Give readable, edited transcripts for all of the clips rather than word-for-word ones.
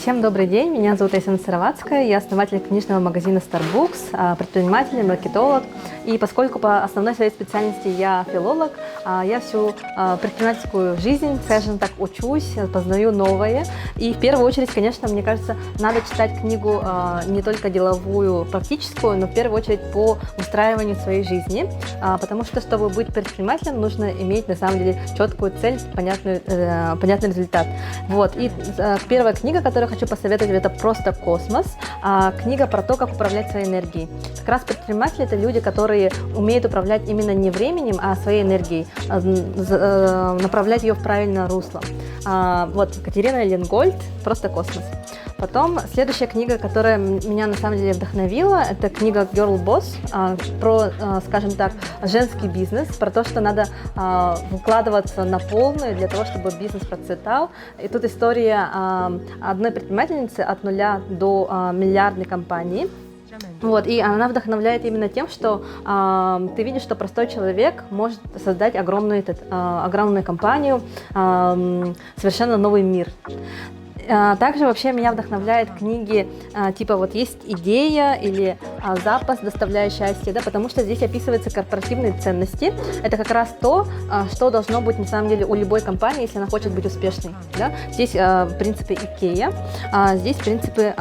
Всем добрый день, меня зовут Айсена Сыроватская, я основатель книжного магазина Starbucks, предприниматель, маркетолог. И поскольку по основной своей специальности я филолог, я всю предпринимательскую жизнь, скажем так, учусь, познаю новое. И в первую очередь, конечно, мне кажется, надо читать книгу не только деловую, практическую, но в первую очередь по устраиванию своей жизни. Потому что, чтобы быть предпринимателем, нужно иметь на самом деле четкую цель, понятный результат. Вот. И первая книга, которую хочу посоветовать, это «Просто космос». Книга про то, как управлять своей энергией. Как раз предприниматели – это люди, которые умеют управлять именно не временем, а своей энергией, направлять ее в правильное русло. Вот, Катерина Ленгольд «Просто космос». Потом следующая книга, которая меня на самом деле вдохновила, это книга Girl Boss про, скажем так, женский бизнес, про то, что надо вкладываться на полную для того, чтобы бизнес процветал. И тут история одной предпринимательницы от нуля до миллиардной компании. Вот, и она вдохновляет именно тем, что ты видишь, что простой человек может создать огромную компанию, совершенно новый мир. Также вообще меня вдохновляют книги типа вот есть идея или запас, доставляя счастье, да, потому что здесь описываются корпоративные ценности. Это как раз то, что должно быть на самом деле у любой компании, если она хочет быть успешной. Да? Здесь принципы IKEA, здесь принципы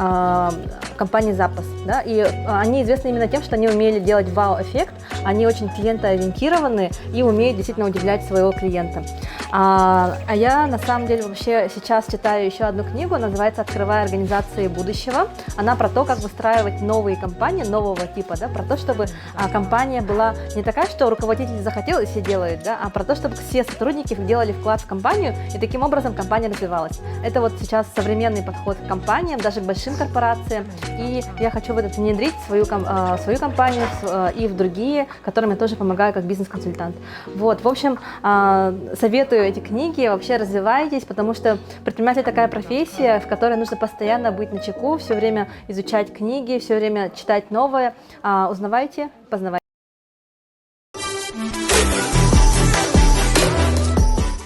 компании запас. Да? И они известны именно тем, что они умели делать вау-эффект, они очень клиентоориентированы и умеют действительно удивлять своего клиента. А я на самом деле вообще сейчас читаю еще одну книгу, называется «Открывая организации будущего». Она про то, как выстраивать новые компании, нового типа, да, про то, чтобы компания была не такая, что руководитель захотел и все делают, да, а про то, чтобы все сотрудники делали вклад в компанию, и таким образом компания развивалась. Это вот сейчас современный подход к компаниям, даже к большим корпорациям, и я хочу в этот внедрить свою компанию и в другие, которым я тоже помогаю как бизнес-консультант. Вот, в общем, советую эти книги, вообще развивайтесь, потому что предприниматель такая профессия, в которой нужно постоянно быть начеку, все время изучать книги, все время читать новое, узнавайте, познавайте.